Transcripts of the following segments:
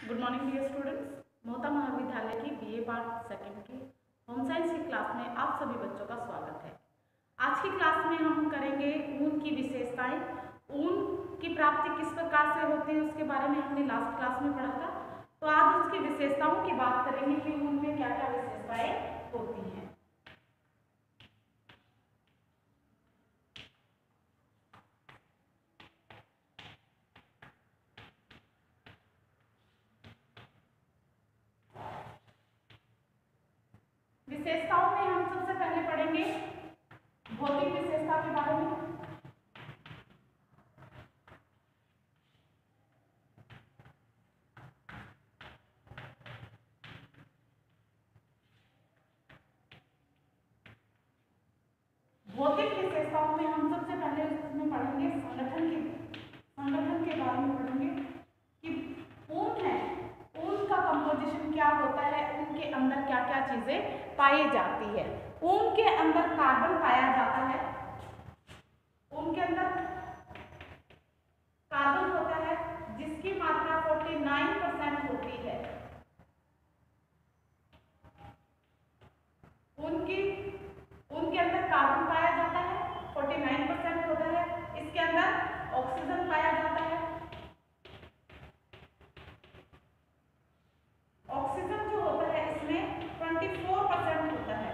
Good morning dear students. Mohta महाविद्यालय की BA part second की होम साइंस की क्लास में आप सभी बच्चों का स्वागत है। आज की क्लास में हम करेंगे ऊन की विशेषताएं। ऊन की प्राप्ति किस प्रकार से होती है उसके बारे में हमने लास्ट क्लास में पढ़ा था। तो आज उसकी विशेषताओं की बात करेंगे कि ऊन में क्या क्या विशेषताएं होती हैं। विशेषताओं में हम सबसे पहले पढ़ेंगे भौतिक विशेषता के बारे में। भौतिक विशेषताओं में हम सबसे पहले इसमें पढ़ेंगे संगठन के बारे में पढ़ेंगे कि ऊन है, ऊन का कंपोजिशन क्या होता है, ऊन के अंदर क्या क्या चीजें पाई जाती है। ऊन के अंदर कार्बन पाया जाता है, ऊन के अंदर कार्बन होता है जिसकी मात्रा 49% होती है। उनके अंदर कार्बन पाया जाता है, 49% होता है। इसके अंदर ऑक्सीजन पाया जाता है। ऑक्सीजन जो होता है इसमें 24% होता है,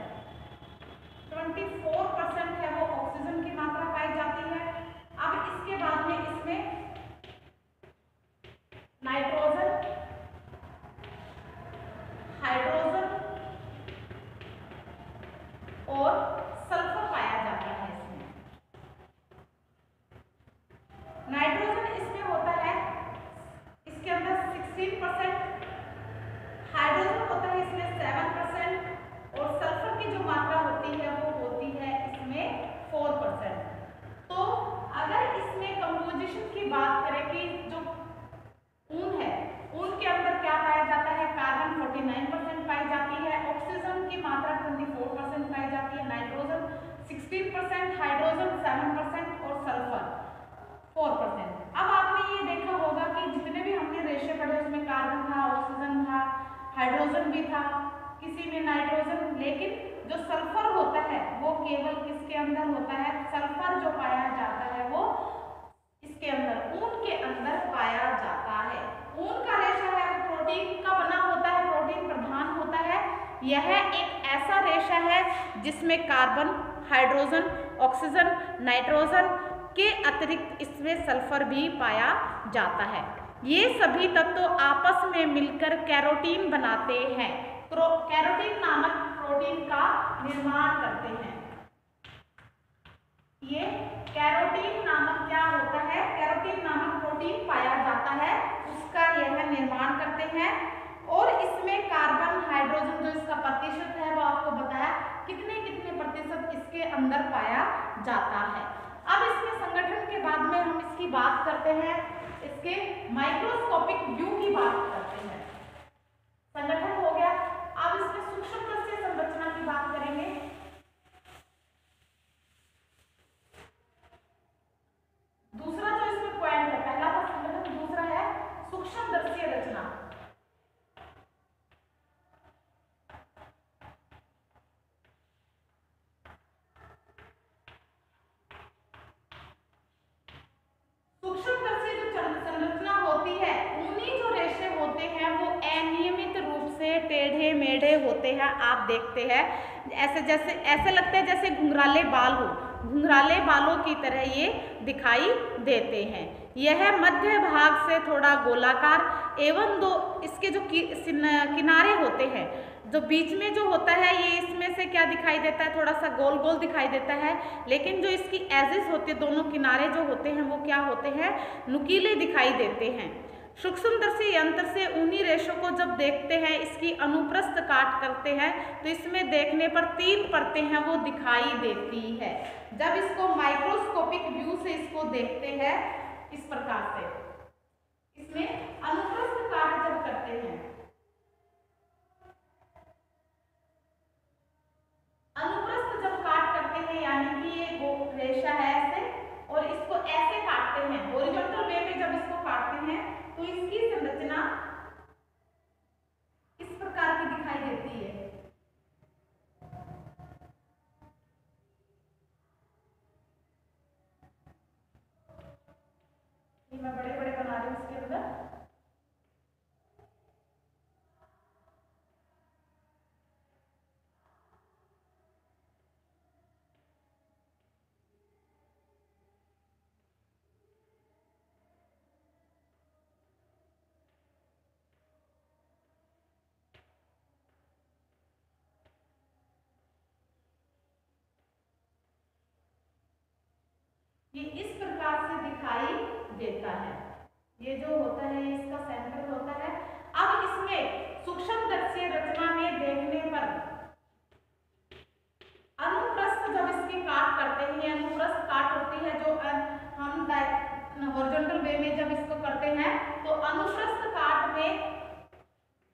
24% है वो ऑक्सीजन की मात्रा पाई जाती है। अब इसके बाद में इसमें नाइट्रोजन, हाइड्रोजन और सल्फर पाया जाता है। इसमें नाइट्रोजन इसमें होता है, इसके अंदर 16%, हाइड्रोजन होता है इसमें 7% और सल्फर की जो मात्रा होती है वो होती है इसमें 4%। तो अगर इसमें कंपोजिशन की बात करें कि जो ऊन है, ऊन के अंदर क्या पाया जाता है, कार्बन 49% पाई जाती है, ऑक्सीजन की मात्रा 24% पाई जाती है, नाइट्रोजन 16%, हाइड्रोजन 7% और सल्फर 4%। अब आपने ये देखा होगा कि जितने भी हमने रेशे पढ़े उसमें कार्बन था, ऑक्सीजन था, हाइड्रोजन भी था, किसी में नाइट्रोजन, लेकिन जो सल्फर होता है वो केवल किसके अंदर होता है, सल्फर जो पाया जाता है वो इसके अंदर ऊन के अंदर पाया जाता है। ऊन का रेशा है वो प्रोटीन का बना होता है, प्रोटीन प्रधान होता है। यह एक ऐसा रेशा है जिसमें कार्बन, हाइड्रोजन, ऑक्सीजन, नाइट्रोजन के अतिरिक्त इसमें सल्फर भी पाया जाता है। ये सभी तत्व आपस में मिलकर कैरोटीन बनाते हैं, कैरोटीन नामक प्रोटीन का निर्माण करते हैं। ये कैरोटीन नामक क्या होता है, कैरोटीन नामक प्रोटीन पाया जाता है, उसका यह निर्माण करते हैं। और इसमें कार्बन, हाइड्रोजन जो इसका प्रतिशत है वो आपको बताया कितने कितने प्रतिशत इसके अंदर पाया जाता है। अब इसके संगठन के बाद में हम इसकी बात करते हैं, इसके माइक्रोस्कोपिक व्यू की बात करते हैं। संगठन हो गया, अब इसमें सूक्ष्म दृश्य संरचना की बात करेंगे। दूसरा जो इसमें पॉइंट है, पहला था संगठन, दूसरा है सूक्ष्म दृश्य रचना। सूक्ष्म दृश्य जो संरचना होती है, ऊनी जो रेशे होते हैं वो अनियमित रूप से टेढ़े मेढ़े होते हैं। आप देखते हैं ऐसे लगते हैं जैसे घुंघराले बाल हो, घुंघराले बालों की तरह ये दिखाई देते हैं। यह मध्य भाग से थोड़ा गोलाकार एवं दो इसके जो किनारे होते हैं, जो बीच में जो होता है ये इसमें से क्या दिखाई देता है, थोड़ा सा गोल गोल दिखाई देता है, लेकिन जो इसकी एजेस होती है, दोनों किनारे जो होते हैं वो क्या होते हैं, नुकीले दिखाई देते हैं। सूक्ष्मदर्शी यंत्र से ऊनी रेशों को जब देखते हैं, इसकी अनुप्रस्थ काट करते हैं तो इसमें देखने पर 3 परतें हैं वो दिखाई देती है। जब इसको माइक्रोस्कोपिक व्यू से इसको देखते हैं इस प्रकार से, इसमें अनुप्रस्थ काट जब करते हैं, अनुप्रस्थ जब काट करते हैं यानी कि ये रेशा है ऐसे और इसको ऐसे काटते हैं, हॉरिजॉन्टल वे में जब इसको काटते हैं तो इसकी संरचना ये मैं बड़े बड़े बना रही हूँ इसके अंदर। ये इस प्रकार से दिखाई देता है। ये जो होता है इसका सेंटर होता है। अब इसमें सूक्ष्मदर्शी रचना में देखने पर अनुप्रस्थ जब इसकी काट करते हैं, ये अनुप्रस्थ काट होती है जो हम हॉरिजॉन्टल वे में जब इसको करते हैं तो अनुप्रस्थ काट में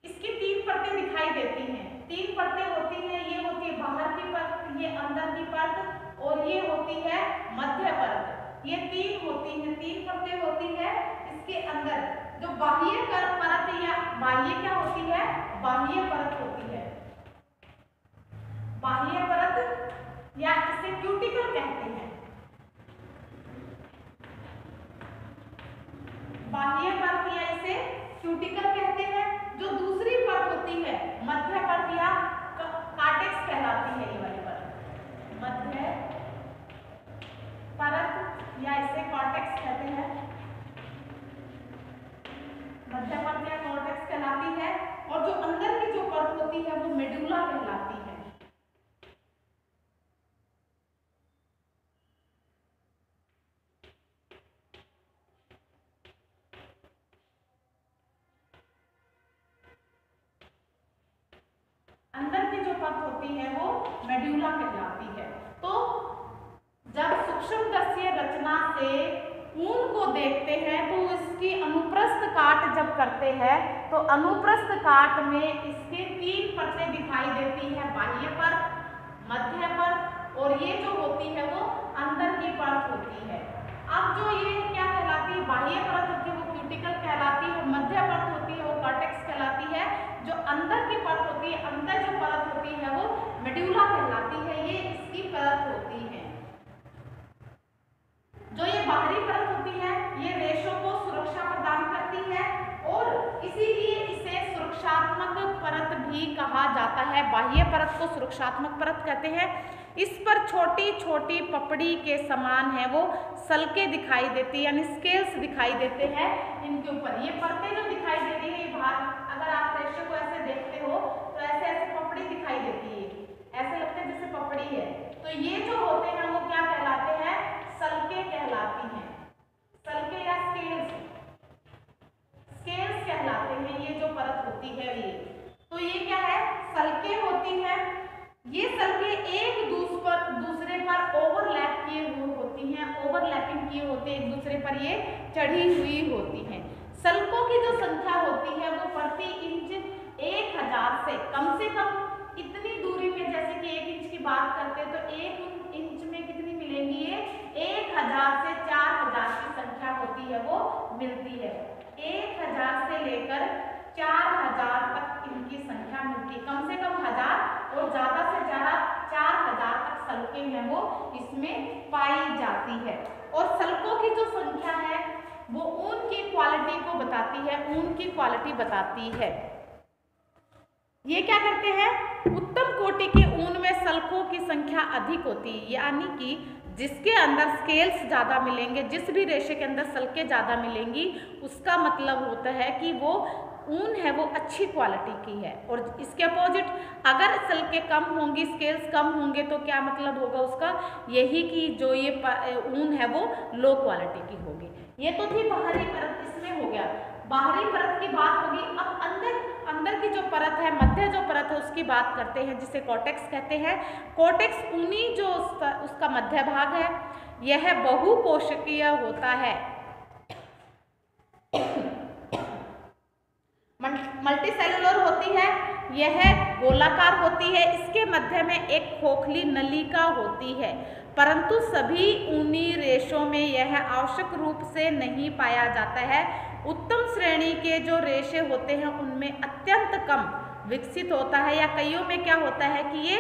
इसकी 3 परतें दिखाई देती हैं। 3 परतें होती हैं, ये होती है बाहर की परत, ये अंदर की परत और ये होती है मध्य परत। ये 3 होती हैं, 3 परतें होती है इसके अंदर। जो बाह्य परत या बाह्य क्या होती है, बाह्य परत होती है, बाह्य परत या इसे क्यूटिकल कहते हैं। बाह्य परत या इसे क्यूटिकल कहते हैं। जो दूसरी परत होती है मध्य परत या कार्टेक्स कहलाती है। ये वाली परत मध्य परत या इसे कॉर्टेक्स कहते हैं। मध्य परत या कॉर्टेक्स कहलाती है। और जो अंदर की जो परत होती है वो मेडुला कहलाती है। अंदर की जो परत होती है वो मेडुला कहलाती है। तो जब सूक्ष्मदर्शी रचना से ऊन को देखते हैं तो इसकी अनुप्रस्थ काट जब करते हैं तो अनुप्रस्थ काट में इसके 3 परतें दिखाई देती है, बाह्य परत, मध्य परत और ये जो होती है वो अंदर की परत होती है। अब जो ये क्या कहलाती है, बाह्य परत होती है वो क्यूटिकल कहलाती है, मध्य परत होती है वो कॉर्टेक्स कहलाती है। जो अंदर की परत होती है, अंदर जो परत होती है वो मेडुला कहलाती है। ये इसकी परत होती है। जो ये बाहरी परत होती है ये रेशों को सुरक्षा प्रदान करती है और इसीलिए इसे सुरक्षात्मक परत भी कहा जाता है। बाह्य परत को सुरक्षात्मक परत कहते हैं। इस पर छोटी छोटी पपड़ी के समान है वो सल्के दिखाई देती है, यानी स्केल्स दिखाई देते हैं इनके ऊपर। ये परतें जो दिखाई दे रही है ये बाहर, अगर आप रेशे को ऐसे देखते हो तो ऐसे ऐसे पपड़ी दिखाई देती है, ऐसे लगता है जैसे पपड़ी है। तो ये जो होते हैं वो क्या कहलाते हैं, सल्के कहलाती हैं। सल्के या स्केल्स, स्केल्स कहलाते हैं ये जो परत होती है ये। तो ये क्या है, सल्के होती है। ये सल्के एक दूसरे पर ओवरलैप किए हुए होती हैं, ओवरलैपिंग किए होते हैं, एक दूसरे पर ये चढ़ी हुई होती हैं। सल्कों की जो संख्या होती है वो प्रति इंच 1000 से कम इतनी दूरी में, जैसे कि 1 इंच की बात करते हैं तो 1 इंच में कितनी मिलेंगी, ये 1000 से 4000 की संख्या होती है वो मिलती है। 1000 से लेकर 4000 तक इनकी संख्या मिलती है। कम से कम 1000 और ज्यादा से ज्यादा 4000 तक सल्के हैं वो इसमें पाई जाती है। और सल्कों की जो संख्या है वो ऊन की क्वालिटी को बताती है, ऊन की क्वालिटी बताती है। ये क्या करते हैं, उत्तम कोटि के ऊन में सल्कों की संख्या अधिक होती है, यानी कि जिसके अंदर स्केल्स ज़्यादा मिलेंगे, जिस भी रेशे के अंदर सल्के ज़्यादा मिलेंगी उसका मतलब होता है कि वो ऊन है वो अच्छी क्वालिटी की है। और इसके अपोजिट अगर सल्के कम होंगी, स्केल्स कम होंगे तो क्या मतलब होगा उसका, यही कि जो ये ऊन है वो लो क्वालिटी की होगी। ये तो थी बाहरी परत, इसमें हो गया। बाहरी परत की बात होगी। अब अंदर की जो परत है, मध्य जो परत है उसकी बात करते हैं, जिसे कॉर्टेक्स कहते हैं। कॉर्टेक्स ऊनी जो उसका मध्य भाग है यह बहुकोशिकीय होता है, मल्टीसेलुलर होती है, यह गोलाकार होती है। इसके मध्य में एक खोखली नलिका होती है, परंतु सभी ऊनी रेशों में यह आवश्यक रूप से नहीं पाया जाता है। उत्तम श्रेणी के जो रेशे होते हैं उनमें अत्यंत कम विकसित होता है, या कईयों में क्या होता है कि ये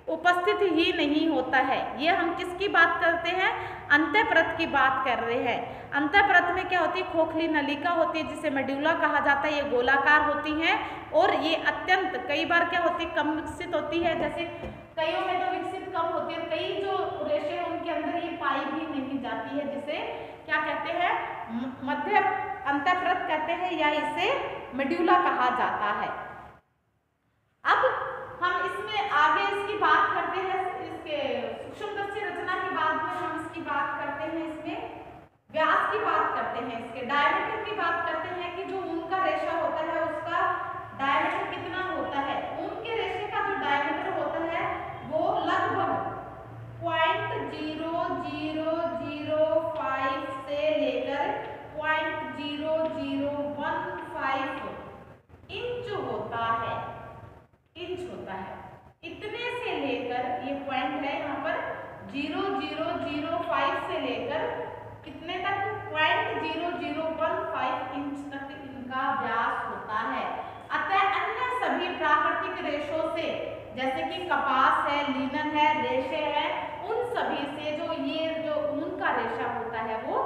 उपस्थित ही नहीं होता है। ये हम किसकी बात करते हैं? अंतःपरत की बात कर रहे हैं। अंतःपरत में क्या होती है? खोखली नलिका होती है जिसे मेडुला कहा जाता है। ये गोलाकार होती हैं और ये अत्यंत कई बार क्या होती है? कम विकसित होती है, जैसे कईयों में तो विकसित कम होती है, कई जो रेशे हैं उनके अंदर ये पाई भी नहीं जाती है, जिसे क्या कहते हैं? मध्य अंतःपरत कहते हैं या इसे मेडुला कहा जाता है। अब हम इसमें आगे इसकी बात करते हैं, इसके सूक्ष्मदर्शी रचना के बाद में हम इसकी बात करते हैं, इसमें व्यास की बात करते हैं, इसके डायमीटर की बात करते हैं कि जो ऊन का रेशा होता है उसका डायमीटर कितना होता है। ऊन के रेशे का जो डायमीटर होता है वो लगभग 0.0005 से लेकर 0.0015 इंच होता है। इतने से लेकर, ये पॉइंट है यहाँ पर, 0.005 से लेकर कितने तक? 0.0015 इंच तक इनका व्यास होता है। अतः अन्य सभी प्राकृतिक रेशों से, जैसे कि कपास है, लिनन है, रेशे है, उन सभी से जो ऊन का रेशा होता है वो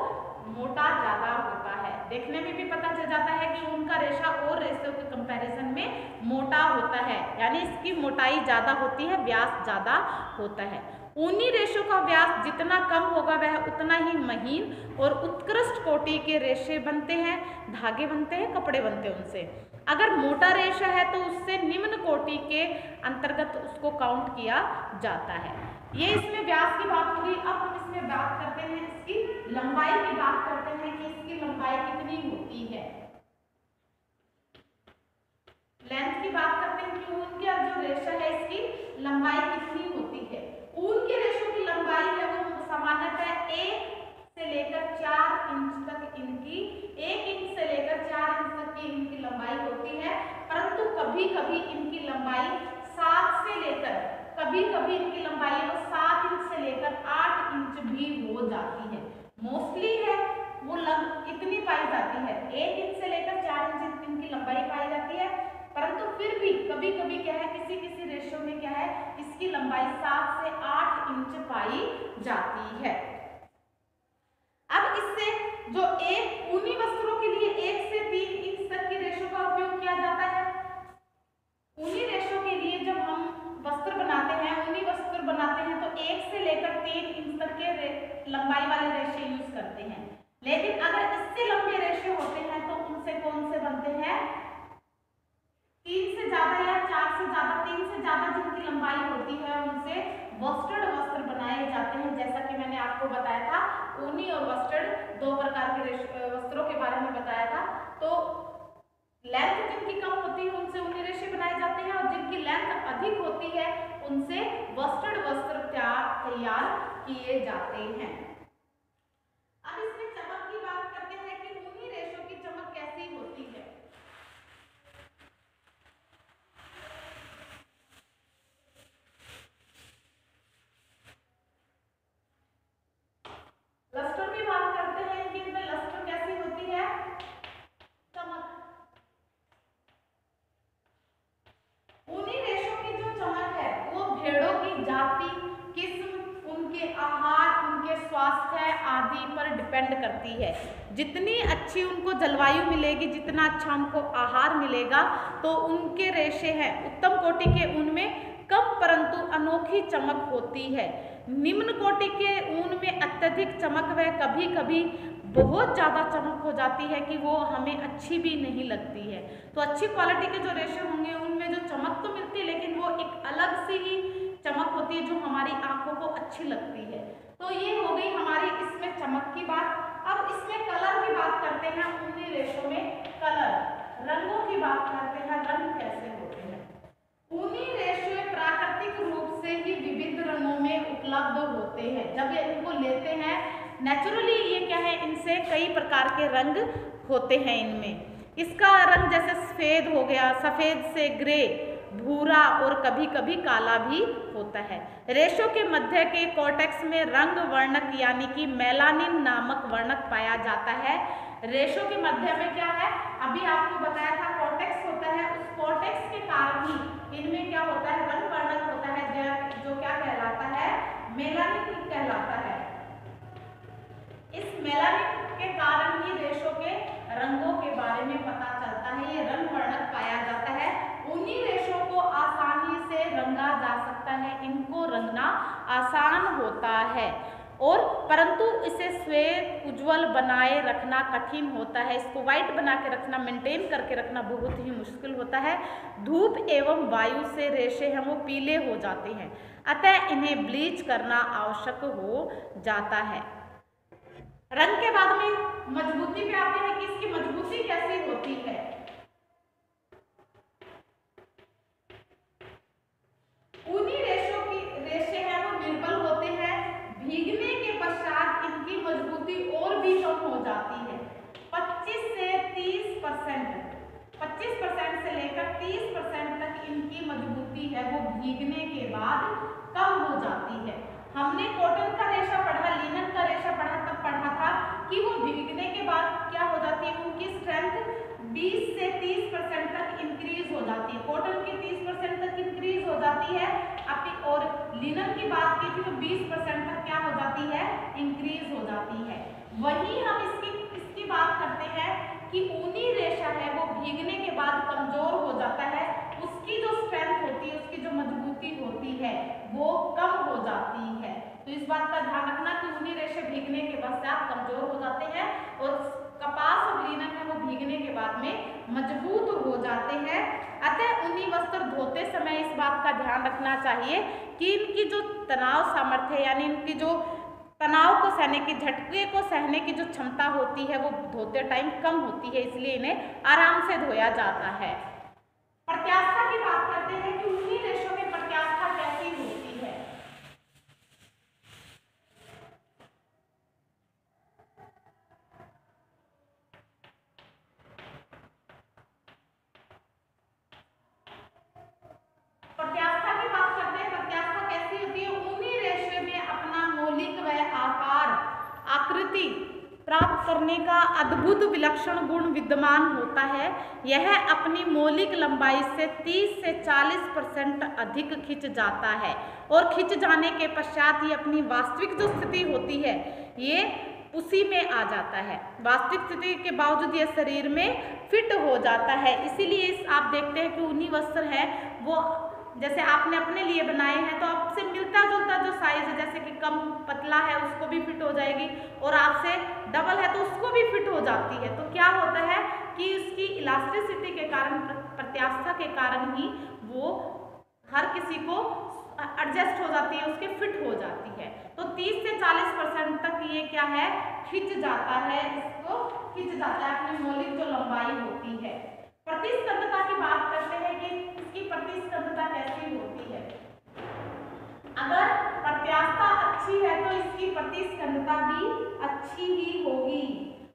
मोटा ज्यादा होता है। देखने में भी पता चल जाता है कि ऊन का रेशा और रेशों के कंपैरिजन में मोटा होता है, यानी इसकी मोटाई ज्यादा होती है, व्यास ज्यादा होता है। ऊनी रेशों का व्यास जितना कम होगा वह उतना ही महीन और उत्कृष्ट कोटि के रेशे बनते हैं, धागे बनते हैं, कपड़े बनते हैं उनसे। अगर मोटा रेशा है तो उससे निम्न कोटि के अंतर्गत उसको काउंट किया जाता है। ये इसमें व्यास की बात होगी। अब हम इसमें बात करते हैं, इसकी लंबाई की बात करते हैं कि इसकी लंबाई कितनी होती है। लेंथ की बात करते हैं कि ऊन का जो रेशा है इसकी लंबाई कितनी होती है। ऊन के रेशों की लंबाई है वो सामान्यतः 1 से लेकर 4 इंच तक इनकी 1 इंच से लेकर 4 इंच तक की इनकी लंबाई होती है, परंतु कभी कभी इनकी लंबाई 7 से लेकर, कभी कभी इनकी लंबाई वो 7 इंच से लेकर 8 इंच भी हो जाती है। मोस्टली है वो इतनी पाई जाती है, 1 इंच से लेकर 4 इंच इनकी लंबाई पाई जाती है, परंतु फिर भी कभी कभी क्या है, किसी किसी रेशो में क्या है, इसकी लंबाई 7 से 8 इंच पाई जाती है। अब इससे जो एक ऊनी वस्त्रों के लिए 1 से 3 इंच तक की रेशो का उपयोग किया जाता है। ऊनी रेशो के लिए जब हम वस्त्र बनाते हैं, ऊनी वस्त्र बनाते हैं तो 1 से लेकर 3 इंच तक के लंबाई वाले रेशे यूज करते हैं। लेकिन अगर इससे लंबे रेशे होते हैं तो उनसे कौन से बनते हैं? 3 से ज्यादा या 4 से ज्यादा, 3 से ज्यादा जिनकी लंबाई होती है उनसे वस्टर्ड वस्त्र बनाए जाते हैं। जैसा कि मैंने आपको बताया था, ऊनी और वस्टर्ड 2 प्रकार के वस्त्रों के बारे में बताया था। तो लेंथ जिनकी कम होती है उनसे ऊनी रेशे बनाए जाते हैं और जिनकी लेंथ अधिक होती है उनसे वस्टर्ड वस्त्र तैयार किए जाते हैं। अब इसमें चमक की बात करते हैं कि ऊनी रेशों की चमक कैसी होती है। लस्टर की बात करते हैं कि इसमें लस्टर कैसी होती है, चमक। ऊनी रेशों की जो चमक है वो भेड़ों की जाति, किस्म, उनके आहार, उनके स्वास्थ्य आदि पर डिपेंड करती है। जितनी अच्छी उनको जलवायु मिलेगी, जितना अच्छा उनको आहार मिलेगा, तो उनके रेशे हैं उत्तम कोटि के ऊन में कम परंतु अनोखी चमक होती है। निम्न कोटि के ऊन में अत्यधिक चमक व कभी कभी बहुत ज़्यादा चमक हो जाती है कि वो हमें अच्छी भी नहीं लगती है। तो अच्छी क्वालिटी के जो रेशे होंगे उनमें जो चमक तो मिलती है लेकिन वो एक अलग सी ही चमक होती है जो हमारी आंखों को अच्छी लगती है। तो ये हो गई हमारी इसमें चमक की बात। अब इसमें कलर की बात करते हैं। ऊनी रेशों में कलर, रंगों की बात करते हैं, रंग कैसे होते हैं। ऊनी रेशे प्राकृतिक रूप से ही विविध रंगों में उपलब्ध होते हैं। जब ये इनको लेते हैं नेचुरली, ये क्या है, इनसे कई प्रकार के रंग होते हैं इनमें। इसका रंग जैसे सफ़ेद हो गया, सफ़ेद से ग्रे, भूरा और कभी कभी काला भी होता है। रेशों के मध्य के कॉर्टेक्स में रंग वर्णक यानी कि मेलानिन नामक वर्णक पाया जाता है। रेशों के मध्य में क्या है, अभी आपको बताया था कॉर्टेक्स होता है। उस कॉर्टेक्स के कारण ही इनमें क्या होता है, रंग वर्णक होता है जो जो क्या कहलाता है, मेलानिन कहलाता है। इस मेलानिन के कारण ही रेशों के रंगों के बारे में पता चलता है, ये रंग वर्णक पाया जाता है। उन्हीं रेशों को आसानी से रंगा जा सकता है, इनको रंगना आसान होता है और परंतु इसे श्वेत उज्ज्वल बनाए रखना कठिन होता है। इसको व्हाइट बना के रखना, मेंटेन करके रखना बहुत ही मुश्किल होता है। धूप एवं वायु से रेशे हैं वो पीले हो जाते हैं, अतः इन्हें ब्लीच करना आवश्यक हो जाता है। रंग के बाद में मजबूती पे आते हैं कि इसकी मजबूती कैसी होती है। ऊनी रेशों की रेशे हैं वो निर्बल होते हैं, भीगने के पश्चात इनकी मजबूती और भी कम हो जाती है। 25 से 30% से लेकर 30% तक इनकी मजबूती है वो भीगने के बाद कम हो जाती है। हमने कॉटन का रेशा पढ़ा, लिनन का रेशा पढ़ा, तब पढ़ा था कि वो भीगने के बाद क्या हो जाती है, उनकी स्ट्रेंथ 20 से 30% तक इंक्रीज हो जाती है। कॉटन की 30% तक इंक्रीज हो जाती है और लिनन की बात की थी तो 20% तक क्या हो जाती है, इंक्रीज हो जाती है। वही हम इसकी बात करते हैं कि ऊनी रेशा है वो भीगने के बाद कमजोर हो जाता है, उसकी जो स्ट्रेंथ होती है, उसकी जो मजबूती होती है वो कम हो जाती है। तो इस बात का ध्यान रखना कि ऊनी रेशे भीगने के पश्चात कमजोर हो जाते हैं और कपास और लिनन है वो भीगने के बाद में मजबूत हो जाते हैं। अतः ऊनी वस्त्र धोते समय इस बात का ध्यान रखना चाहिए कि इनकी जो तनाव सामर्थ्य है, यानी इनकी जो तनाव को सहने की, झटके को सहने की जो क्षमता होती है वो धोते टाइम कम होती है, इसलिए इन्हें आराम से धोया जाता है। प्रत्यास्था की बात करते हैं कि ऊनी रेशों में प्रत्यास्था कैसी होती है। प्रत्यास्था की बात करते हैं, प्रत्यास्था कैसी होती है। ऊनी रेशे में अपना मौलिक व आकार आकृति प्राप्त करने का अद्भुत विलक्षण गुण विद्यमान होता है। यह अपनी मौलिक लंबाई से 30 से 40% अधिक खिंच जाता है और खिंच जाने के पश्चात ही अपनी वास्तविक जो स्थिति होती है ये उसी में आ जाता है। वास्तविक स्थिति के बावजूद यह शरीर में फिट हो जाता है। इसीलिए आप देखते हैं कि ऊनी वस्त्र है वो जैसे आपने अपने लिए बनाए हैं तो आपसे मिलता जुलता जो साइज है, जैसे कि कम पतला है उसको भी फिट हो जाएगी और आपसे डबल है तो उसको भी फिट हो जाती है। तो क्या होता है कि उसकी इलास्टिसिटी के कारण, प्रत्यास्था के कारण ही वो हर किसी को एडजस्ट हो जाती है, उसके फिट हो जाती है। तो 30 से 40% तक ये क्या है, खिंच जाता है, इसको खिंच जाता है, अपनी मौलिक जो लंबाई होती है। प्रतिस्कंदता की बात करते हैं कि इसकी प्रतिस्कंदता कैसी होती है। अगर प्रत्यास्था अच्छी है तो इसकी प्रतिस्कंदता भी अच्छी ही होगी।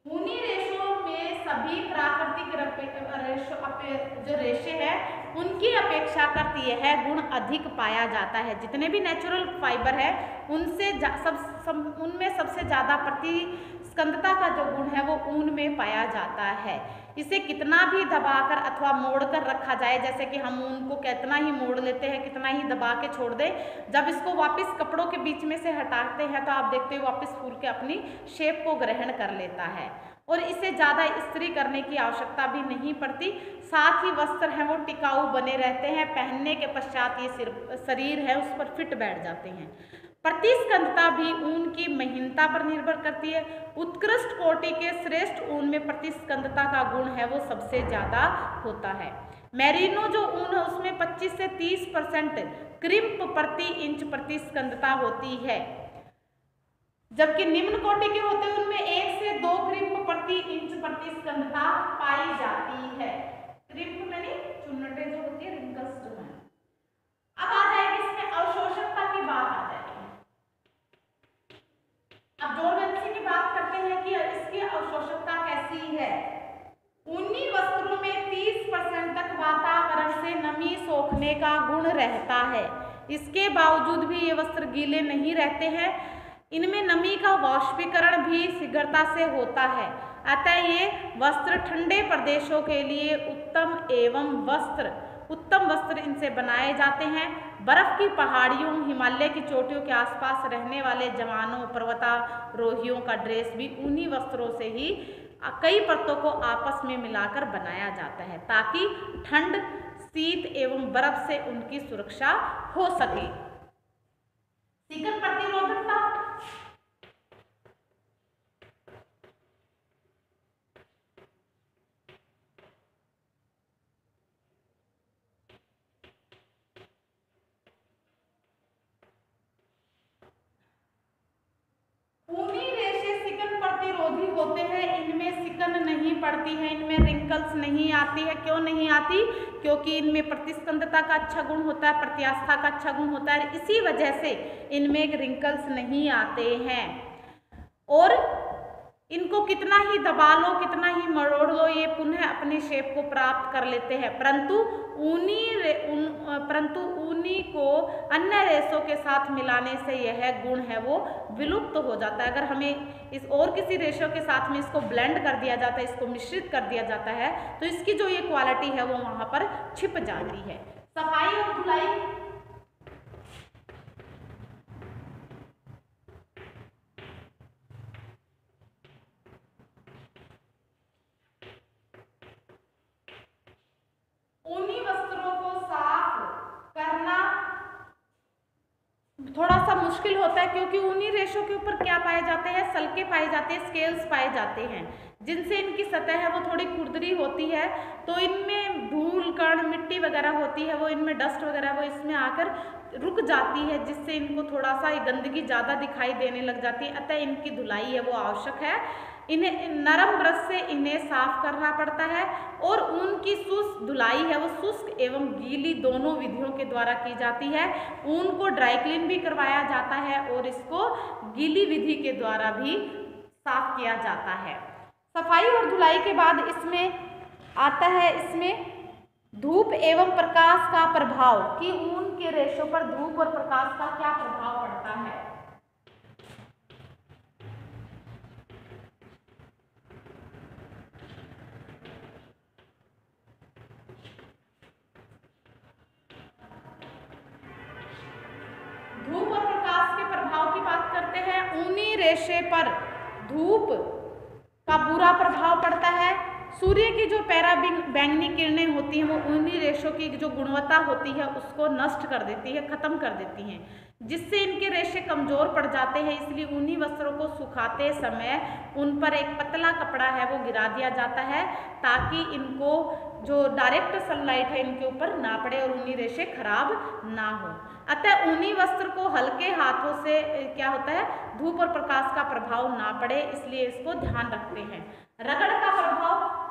ऊनी रेशों में सभी प्राकृतिक जो रेशे हैं उनकी अपेक्षाकृत यह गुण अधिक पाया जाता है। जितने भी नेचुरल फाइबर है उनसे उनमें सबसे ज़्यादा प्रतिस्कंदता का जो गुण है वो ऊन में पाया जाता है। इसे कितना भी दबाकर अथवा मोड़कर रखा जाए, जैसे कि हम ऊन को कितना ही मोड़ लेते हैं, कितना ही दबा के छोड़ दें, जब इसको वापस कपड़ों के बीच में से हटाते हैं तो आप देखते हो वापस फूल के अपनी शेप को ग्रहण कर लेता है और इसे ज़्यादा इस्त्री करने की आवश्यकता भी नहीं पड़ती। साथ ही वस्त्र हैं वो टिकाऊ बने रहते हैं, पहनने के पश्चात ये शरीर है उस पर फिट बैठ जाते हैं। प्रतिस्कंदता भी ऊन की महीनता पर निर्भर करती है। उत्कृष्ट कोटि के श्रेष्ठ ऊन में प्रतिस्कंदता का गुण है वो सबसे ज़्यादा होता है। मेरिनो जो ऊन है उसमें 25 से 30% क्रिम्प प्रति इंच प्रतिस्कंदता होती है, जबकि निम्न कोटि के होते हैं उनमें 1 से 2 क्रिम्प प्रति इंच प्रतिस्कंदता पाई जाती है। क्रिम्प यानी चुन्नटें जो होती है, रिंकल्स जो है। अब आ जाएगी इसमें अवशोषकता की बात आ जाएगी। अब जोड़बंसी की बात करते हैं कि इसकी अवशोषकता कैसी है। ऊनी वस्त्रों में 30% तक वातावरण से नमी सोखने का गुण रहता है। इसके बावजूद भी ये वस्त्र गीले नहीं रहते हैं। इनमें नमी का वाष्पीकरण भी शीघ्रता से होता है, अतः ये वस्त्र ठंडे प्रदेशों के लिए उत्तम एवं वस्त्र उत्तम वस्त्र इनसे बनाए जाते हैं। बर्फ की पहाड़ियों, हिमालय की चोटियों के आसपास रहने वाले जवानों, पर्वतारोहियों का ड्रेस भी ऊनी वस्त्रों से ही कई परतों को आपस में मिलाकर बनाया जाता है, ताकि ठंड, शीत एवं बर्फ से उनकी सुरक्षा हो सके। सिकन प्रतिरोधकता, ऊनी रेशे सिकन प्रतिरोधी होते हैं। इनमें सिकन नहीं पड़ती है, इनमें रिंकल्स नहीं आती है। क्यों नहीं आती? क्योंकि इनमें प्रतिस्पंदता का अच्छा गुण होता है, प्रत्यास्था का अच्छा गुण होता है, इसी वजह से इनमें रिंकल्स नहीं आते हैं। और इनको कितना ही दबा लो, कितना ही मरोड़ लो, ये पुनः अपनी शेप को प्राप्त कर लेते हैं। परंतु ऊनी को अन्य रेशों के साथ मिलाने से यह गुण है वो विलुप्त हो जाता है। अगर हमें इस और किसी रेशों के साथ में इसको ब्लेंड कर दिया जाता है, इसको मिश्रित कर दिया जाता है, तो इसकी जो ये क्वालिटी है वो वहाँ पर छिप जाती है। सफाई और धुलाई, ऊनी वस्त्रों को साफ करना थोड़ा सा मुश्किल होता है, क्योंकि ऊनी रेशों के ऊपर क्या पाए जाते हैं? सल्के पाए जाते हैं, स्केल्स पाए जाते हैं, जिनसे इनकी सतह है वो थोड़ी खुरदरी होती है। तो इनमें धूल, कण, मिट्टी वगैरह होती है, वो इनमें डस्ट वगैरह वो इसमें आकर रुक जाती है, जिससे इनको थोड़ा सा गंदगी ज़्यादा दिखाई देने लग जाती है। अतः इनकी धुलाई है वो आवश्यक है। इन्हें नरम ब्रश से इन्हें साफ करना पड़ता है। और ऊन की शुष्क धुलाई है वो शुष्क एवं गीली दोनों विधियों के द्वारा की जाती है। ऊन को ड्राई क्लीन भी करवाया जाता है और इसको गीली विधि के द्वारा भी साफ किया जाता है। सफाई और धुलाई के बाद इसमें आता है इसमें धूप एवं प्रकाश का प्रभाव, कि ऊन के रेशों पर धूप और प्रकाश का क्या प्रभाव पड़ता है। धूप और प्रकाश के प्रभाव की बात करते हैं। ऊनी रेशे पर धूप का बुरा प्रभाव पड़ता है। सूर्य की जो बैंगनी किरणें होती हैं वो ऊनी रेशों की जो गुणवत्ता होती है उसको नष्ट कर देती है, खत्म कर देती हैं, जिससे इनके रेशे कमजोर पड़ जाते हैं। इसलिए ऊनी वस्त्रों को सुखाते समय उन पर एक पतला कपड़ा है वो गिरा दिया जाता है, ताकि इनको जो डायरेक्ट सनलाइट है इनके ऊपर ना पड़े और ऊनी रेशे खराब ना हो। अतः ऊनी वस्त्र को हल्के हाथों से क्या होता है, धूप और प्रकाश का प्रभाव ना पड़े, इसलिए इसको ध्यान रखते हैं। रगड़ का प्रभाव,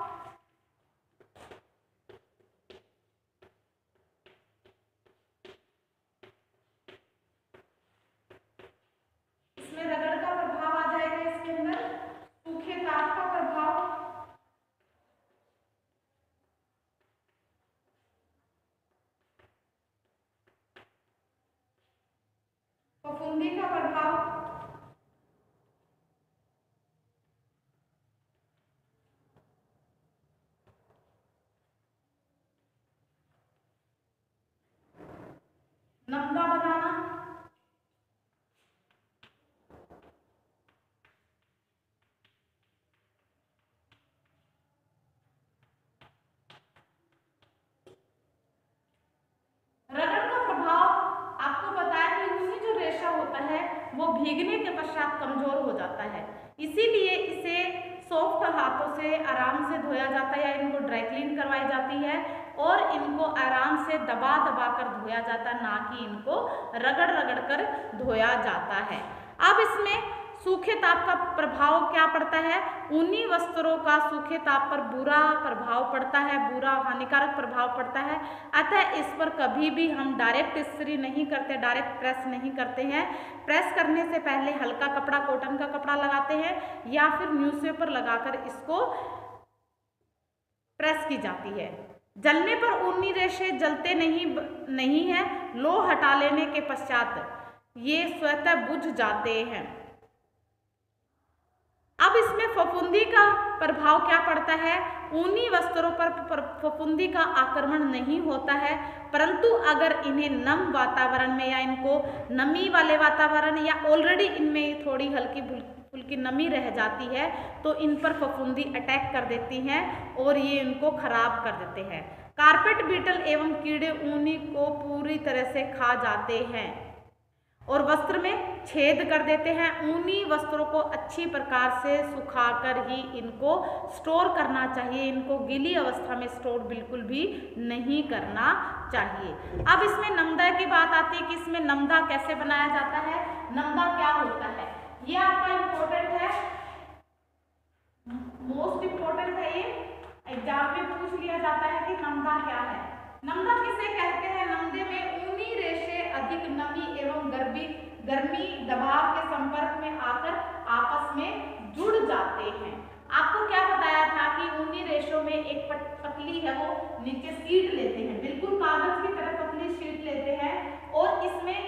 इसमें रगड़ का प्रभाव आ जाएगा। इसके अंदर सूखे ताप का प्रभाव, फफूंदी का प्रभाव, नमदा बनाना, रगड़ का प्रभाव आपको पता है कि ऊनी जो रेशा होता है वो भीगने के पश्चात कमजोर हो जाता है, इसीलिए इसे सॉफ्ट हाथों से आराम से धोया जाता है या इनको ड्राई क्लीन करवाई जाती है और इनको आराम से दबा दबा कर धोया जाता है, ना कि इनको रगड़ रगड़ कर धोया जाता है। अब इसमें सूखे ताप का प्रभाव क्या पड़ता है? ऊनी वस्त्रों का सूखे ताप पर बुरा प्रभाव पड़ता है, बुरा हानिकारक प्रभाव पड़ता है। अतः इस पर कभी भी हम डायरेक्ट इस्त्री नहीं करते, डायरेक्ट प्रेस नहीं करते हैं। प्रेस करने से पहले हल्का कपड़ा, कॉटन का कपड़ा लगाते हैं या फिर न्यूज़पेपर लगाकर इसको प्रेस की जाती है। जलने पर ऊनी रेशे जलते नहीं है, लो हटा लेने के पश्चात ये स्वतः बुझ जाते हैं। अब इसमें फफूंदी का प्रभाव क्या पड़ता है? ऊनी वस्त्रों पर फफूंदी का आक्रमण नहीं होता है, परंतु अगर इन्हें नम वातावरण में या इनको नमी वाले वातावरण या ऑलरेडी इनमें थोड़ी हल्की फुल्की नमी रह जाती है तो इन पर फफूंदी अटैक कर देती हैं और ये इनको खराब कर देते हैं। कारपेट बीटल एवं कीड़े ऊनी को पूरी तरह से खा जाते हैं और वस्त्र में छेद कर देते हैं। ऊनी वस्त्रों को अच्छी प्रकार से सुखाकर ही इनको स्टोर करना चाहिए, इनको गीली अवस्था में स्टोर बिल्कुल भी नहीं करना चाहिए। अब इसमें नमदा की बात आती है कि इसमें नमदा कैसे बनाया जाता है, नमदा क्या होता है, ये आपका इम्पोर्टेंट है, मोस्ट इम्पोर्टेंट है, ये एग्जाम में पूछ लिया जाता है कि नमदा क्या है। नमदा किसे कहते हैं? नमदे में ऊनी रेशे अधिक नमी एवं गर्मी दबाव के संपर्क में आकर आपस में जुड़ जाते हैं। आपको क्या बताया था कि ऊनी रेशों में एक पतली है वो नीचे शीट लेते हैं, बिल्कुल कागज की तरह पतली शीट लेते हैं और इसमें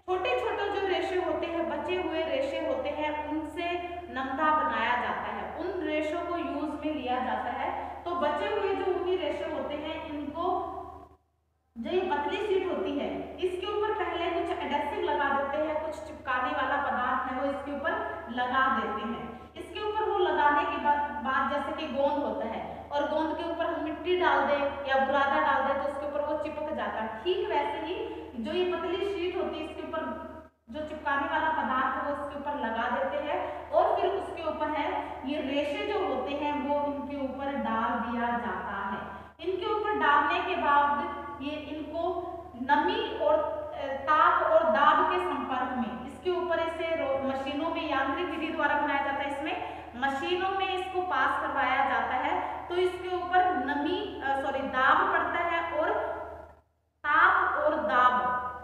छोटे छोटे जो रेशे होते हैं, बचे हुए रेशे होते हैं, उनसे नमदा बनाया जाता है, उन रेशों को यूज में लिया जाता है। तो बचे हुए जो ऊनी रेशे होते हैं, इनको जो ये पतली शीट होती है इसके ऊपर पहले कुछ एडेसिव लगा देते हैं, कुछ चिपकाने वाला पदार्थ है वो इसके ऊपर लगा देते हैं। इसके ऊपर वो लगाने के बाद जैसे कि गोंद होता है और गोंद के ऊपर हम मिट्टी डाल दें या बुरादा डाल दें तो उसके ऊपर वो चिपक जाता है। ठीक वैसे ही जो ये पतली शीट होती है इसके ऊपर जो चिपकाने वाला पदार्थ है वो इसके ऊपर लगा देते हैं और फिर उसके ऊपर है ये रेशे जो होते हैं वो इनके ऊपर डाल दिया जाता है। इनके ऊपर डालने के बाद ये इनको नमी और ताप और दाब के संपर्क में इसके ऊपर इसे मशीनों में यांत्रिक विधि द्वारा बनाया जाता है, इसमें मशीनों में इसको पास करवाया जाता है तो इसके ऊपर दाब पड़ता है और ताप और दाब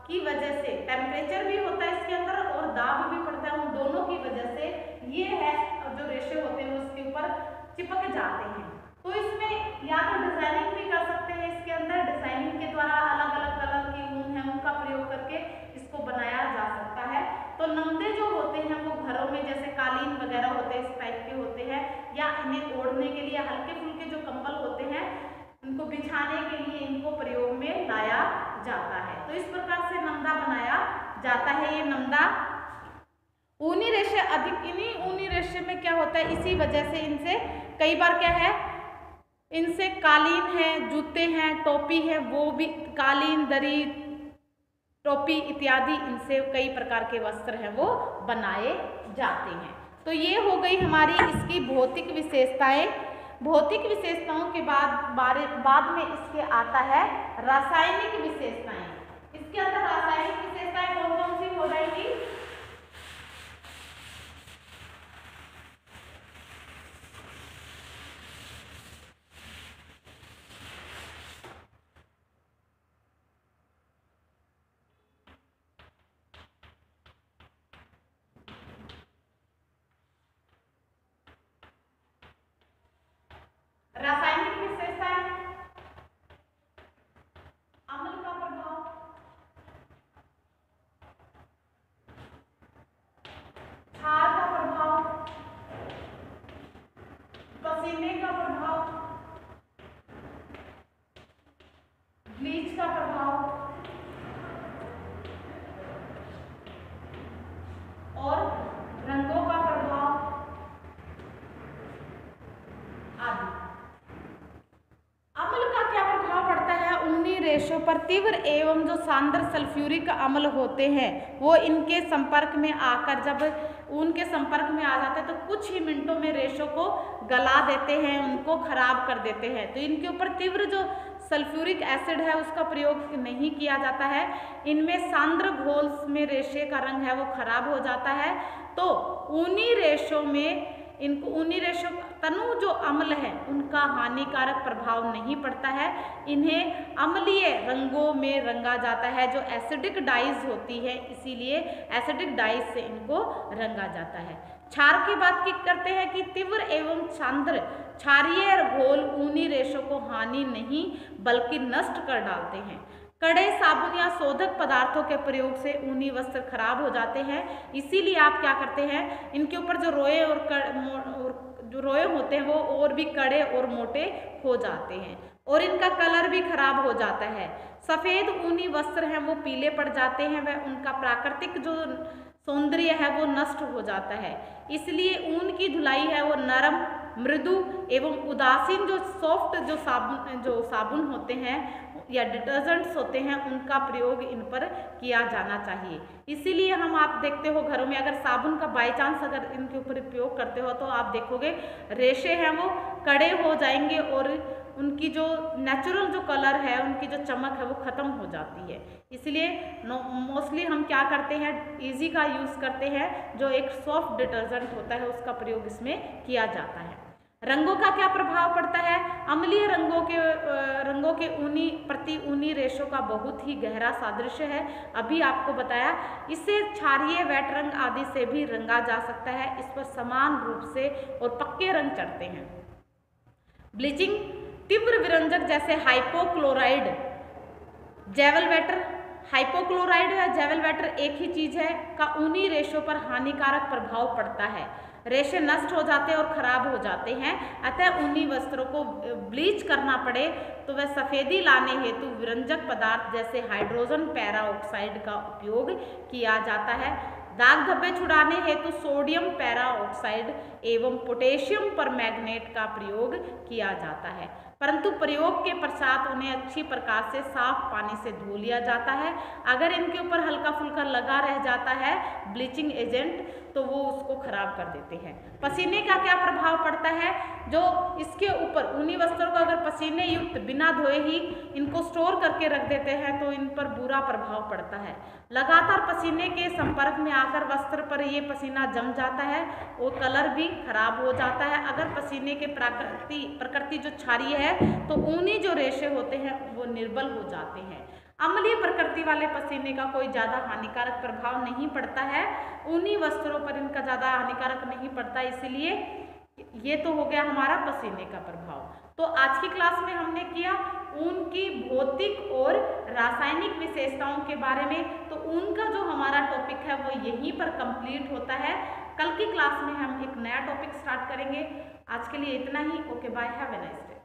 की वजह से टेम्परेचर भी होता है इसके अंदर और दाब भी पड़ता है, उन दोनों की वजह से ये है जो रेशे होते हैं उसके ऊपर चिपक जाते हैं। तो इसमें या तो डिजाइनिंग भी कर सकते हैं, इसके अंदर डिजाइनिंग के द्वारा अलग अलग कलर की ऊन है उनका प्रयोग करके इसको बनाया जा सकता है। तो नमदे जो होते हैं वो घरों में जैसे कालीन वगैरह होते हैं इस टाइप के होते हैं या इन्हें ओढ़ने के लिए हल्के फुल्के जो कंबल होते हैं उनको बिछाने के लिए इनको प्रयोग में लाया जाता है। तो इस प्रकार से नमदा बनाया जाता है। ये नमदा ऊनी रेशे अधिक, इन्हीं ऊनी रेशे में क्या होता है इसी वजह से इनसे कई बार क्या है इनसे कालीन है, जूते हैं, टोपी है, वो भी कालीन, दरी, टोपी इत्यादि इनसे कई प्रकार के वस्त्र हैं वो बनाए जाते हैं। तो ये हो गई हमारी इसकी भौतिक विशेषताएं। भौतिक विशेषताओं के बाद में इसके आता है रासायनिक विशेषताएं। इसके अंदर रासायनिक विशेषताएं कौन कौन सी हो जाएगी? रासायनिक विशेषताएं, अम्ल का प्रभाव, क्षार का प्रभाव, पसीने का प्रभाव, ब्लीच का प्रभाव और रंगों का प्रभाव आदि। अम्ल का क्या प्रभाव पड़ता है ऊनी रेशों पर? तीव्र एवं जो सांद्र सल्फ्यूरिक अम्ल होते हैं वो इनके संपर्क में आकर जब ऊन के संपर्क में आ जाते हैं तो कुछ ही मिनटों में रेशों को गला देते हैं, उनको खराब कर देते हैं। तो इनके ऊपर तीव्र जो सल्फ्यूरिक एसिड है उसका प्रयोग नहीं किया जाता है। इनमें सांद्र घोल में रेशे का रंग है वो खराब हो जाता है। तो ऊनी रेशों में ऊनी रेशों तनु जो अम्ल है उनका हानिकारक प्रभाव नहीं पड़ता है। इन्हें अम्लीय रंगों में रंगा जाता है जो एसिडिक डाइज होती है, इसीलिए एसिडिक डाइज से इनको रंगा जाता है। क्षार की बात करते हैं कि तीव्र एवं सांद्र क्षारीय घोल ऊनी रेशों को हानि नहीं बल्कि नष्ट कर डालते हैं। कड़े साबुन या शोधक पदार्थों के प्रयोग से ऊनी वस्त्र खराब हो जाते हैं। इसीलिए आप क्या करते हैं, इनके ऊपर जो रोए और जो रोए होते हैं वो और भी कड़े और मोटे हो जाते हैं और इनका कलर भी खराब हो जाता है। सफ़ेद ऊनी वस्त्र हैं वो पीले पड़ जाते हैं, वह उनका प्राकृतिक जो सौंदर्य है वो नष्ट हो जाता है। इसलिए ऊन की धुलाई है वो नरम, मृदु एवं उदासीन जो सॉफ्ट जो साबुन होते हैं या डिटर्जेंट्स होते हैं उनका प्रयोग इन पर किया जाना चाहिए। इसीलिए हम आप देखते हो घरों में अगर साबुन का बाय चांस अगर इनके ऊपर उपयोग करते हो तो आप देखोगे रेशे हैं वो कड़े हो जाएंगे और उनकी जो नेचुरल जो कलर है, उनकी जो चमक है वो ख़त्म हो जाती है। इसलिए मोस्टली हम क्या करते हैं, इजी का यूज़ करते हैं, जो एक सॉफ्ट डिटर्जेंट होता है उसका प्रयोग इसमें किया जाता है। रंगों का क्या प्रभाव पड़ता है? अम्लीय रंगों के ऊनी प्रति ऊनी रेशों का बहुत ही गहरा सादृश्य है। अभी आपको बताया, इससे क्षारीय वेट रंग आदि से भी रंगा जा सकता है। इस पर समान रूप से और पक्के रंग चढ़ते हैं। ब्लीचिंग, तीव्र विरंजक जैसे हाइपोक्लोराइड, जैवल वेटर, हाइपोक्लोराइड या जैवल वेटर एक ही चीज है, का ऊनी रेशों पर हानिकारक प्रभाव पड़ता है। रेशे नष्ट हो जाते हैं और खराब हो जाते हैं। अतः ऊनी वस्त्रों को ब्लीच करना पड़े तो वह सफ़ेदी लाने हेतु विरंजक पदार्थ जैसे हाइड्रोजन पेराऑक्साइड का उपयोग किया जाता है। दाग धब्बे छुड़ाने हेतु सोडियम पेराऑक्साइड एवं पोटेशियम परमैंगनेट का प्रयोग किया जाता है, परंतु प्रयोग के पश्चात उन्हें अच्छी प्रकार से साफ पानी से धो लिया जाता है। अगर इनके ऊपर हल्का फुल्का लगा रह जाता है ब्लीचिंग एजेंट तो वो उसको खराब कर देते हैं। पसीने का क्या प्रभाव पड़ता है? जो इसके ऊपर ऊनी वस्त्रों को अगर पसीने युक्त बिना धोए ही इनको स्टोर करके रख देते हैं तो इन पर बुरा प्रभाव पड़ता है। लगातार पसीने के संपर्क में आकर वस्त्र पर ये पसीना जम जाता है और कलर भी खराब हो जाता है। अगर पसीने के प्रकृति जो क्षारीय है तो ऊनी जो रेशे होते हैं वो निर्बल हो जाते हैं। अम्लीय प्रकृति वाले पसीने का कोई ज़्यादा हानिकारक प्रभाव नहीं पड़ता है, ऊनी वस्त्रों पर इनका ज़्यादा हानिकारक नहीं पड़ता। इसीलिए ये तो हो गया हमारा पसीने का प्रभाव। तो आज की क्लास में हमने किया ऊन की भौतिक और रासायनिक विशेषताओं के बारे में। तो ऊन का जो हमारा टॉपिक है वो यहीं पर कंप्लीट होता है। कल की क्लास में हम एक नया टॉपिक स्टार्ट करेंगे। आज के लिए इतना ही। Okay, bye, have a nice day.